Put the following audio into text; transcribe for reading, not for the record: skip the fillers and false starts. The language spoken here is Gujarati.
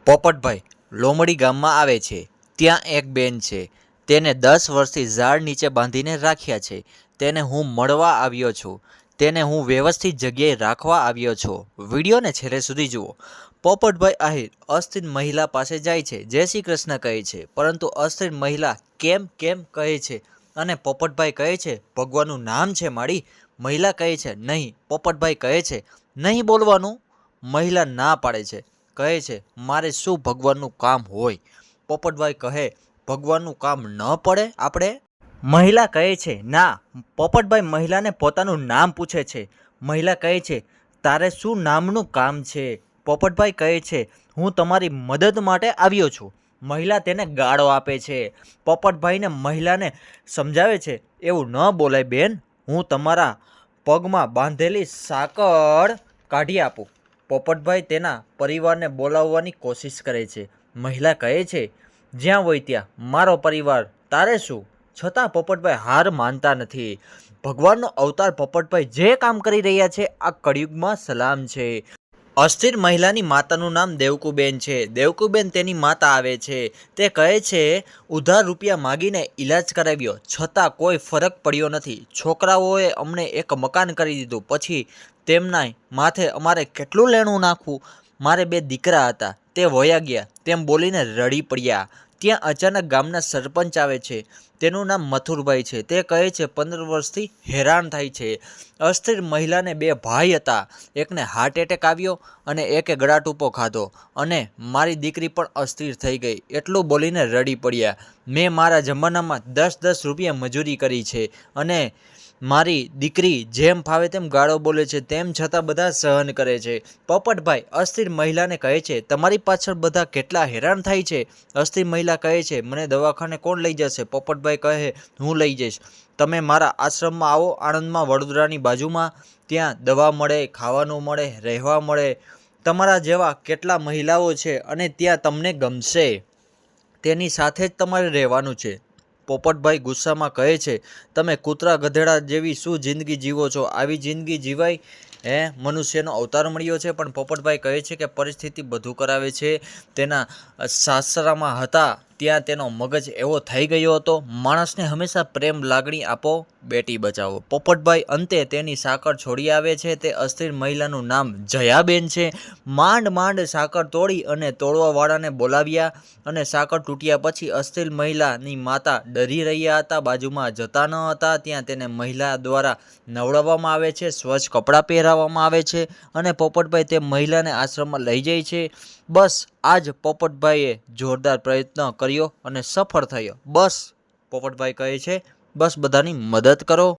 પોપટભાઈ લોમડી ગામમાં આવે છે. ત્યાં એક બેન છે. તેને 10 વર્ષથી ઝાડ નીચે બાંધીને રાખ્યા છે. તેને હું મળવા આવ્યો છું. તેને હું વ્યવસ્થિત જગ્યાએ રાખવા આવ્યો છું. વિડીયોને છેલ્લે સુધી જુઓ. પોપટભાઈ આહિર અસ્થિર મહિલા પાસે જાય છે. જય શ્રી કૃષ્ણ કહે છે, પરંતુ અસ્થિર મહિલા કેમ કેમ કહે છે અને પોપટભાઈ કહે છે ભગવાનનું નામ છે માડી. મહિલા કહે છે નહીં. પોપટભાઈ કહે છે નહીં બોલવાનું. મહિલા ના પાડે છે. કહે છે મારે શું ભગવાનનું કામ હોય. પોપટભાઈ કહે ભગવાનનું કામ ન પડે આપણે. મહિલા કહે છે ના. પોપટભાઈ મહિલાને પોતાનું નામ પૂછે છે. મહિલા કહે છે તારે શું નામનું કામ છે. પોપટભાઈ કહે છે હું તમારી મદદ માટે આવ્યો છું. મહિલા તેને ગાળો આપે છે. પોપટભાઈને મહિલાને સમજાવે છે એવું ન બોલાય બેન, હું તમારા પગમાં બાંધેલી સાંકળ કાઢી આપું. પોપટભાઈ તેના પરિવારને બોલાવવાની કોશિશ કરે છે. મહિલા કહે છે જ્યાં હોય ત્યાં મારો પરિવાર, તારે શું. છતાં પોપટભાઈ હાર માનતા નથી. ભગવાનનો અવતાર પોપટભાઈ જે કામ કરી રહ્યા છે આ કળિયુગમાં સલામ છે. અસ્થિર મહિલાની માતાનું નામ દેવકુબેન છે. દેવકુબેન તેની માતા આવે છે. તે કહે છે ઉધાર રૂપિયા માગીને ઈલાજ કરાવ્યો છતાં કોઈ ફરક પડ્યો નથી. છોકરાઓએ અમને એક મકાન કરી દીધું, પછી તેમના માથે અમારે કેટલું લેણું નાખવું. મારે 2 દીકરા હતા, તે વયા ગયા. તેમ બોલીને રડી પડ્યા. ત્યાં અચાનક ગામના સરપંચ આવે છે. તેનું નામ મથુરભાઈ છે. તે કહે છે 15 વર્ષથી હેરાન થાય છે. અસ્થિર મહિલાને 2 ભાઈ હતા. એકને હાર્ટ એટેક આવ્યો અને એકે ગળાટૂંપો ખાધો અને મારી દીકરી પણ અસ્થિર થઈ ગઈ. એટલું બોલીને રડી પડ્યા. મેં મારા જમાનામાં 10-10 રૂપિયા મજૂરી કરી છે અને મારી દીકરી જેમ ફાવે તેમ ગાળો બોલે છે, તેમ છતાં બધા સહન કરે છે. પોપટભાઈ અસ્થિર મહિલાને કહે છે તમારી પાછળ બધા કેટલા હેરાન થાય છે. અસ્થિર મહિલા કહે છે મને દવાખાને કોણ લઈ જશે. પોપટભાઈ કહે હું લઈ જઈશ. તમે મારા આશ્રમમાં આવો, આણંદમાં, વડોદરાની બાજુમાં. ત્યાં દવા મળે, ખાવાનું મળે, રહેવા મળે. તમારા જેવા કેટલા મહિલાઓ છે અને ત્યાં તમને ગમશે. તેની સાથે જ તમારે રહેવાનું છે. પોપટભાઈ ગુસ્સામાં કહે છે તમે કૂતરા ગધેડા જેવી શું જિંદગી જીવો છો. આવી જિંદગી જીવાય? મનુષ્યનો અવતાર મળ્યો છે. પણ પોપટભાઈ કહે છે કે પરિસ્થિતિ બધું કરાવે છે. તેના સાસરામાં હતા ત્યાં તેનો મગજ એવો થઈ ગયો હતો. માણસને હંમેશા પ્રેમ લાગણી આપો, બેટી બચાવો. પોપટભાઈ અંતે તેની સાંકળ છોડી આવે છે. તે અસ્થિર મહિલાનું નામ જયાબેન છે. માંડ માંડ સાંકળ તોડી અને તોડવાવાળાને બોલાવ્યા અને સાંકળ તૂટ્યા પછી અસ્થિર મહિલાની માતા ડરી રહ્યા હતા, બાજુમાં જતા ન હતા. ત્યાં તેને મહિલા દ્વારા નવડાવવામાં આવે છે, સ્વચ્છ કપડાં પહેરાવવામાં આવે છે અને પોપટભાઈ તે મહિલાને આશ્રમમાં લઈ જાય છે. બસ આજ પોપટભાઈએ જોરદાર પ્રયત્ન કર્યો અને સફળ થયો. બસ પોપટભાઈ કહે છે બસ બધાની મદદ કરો.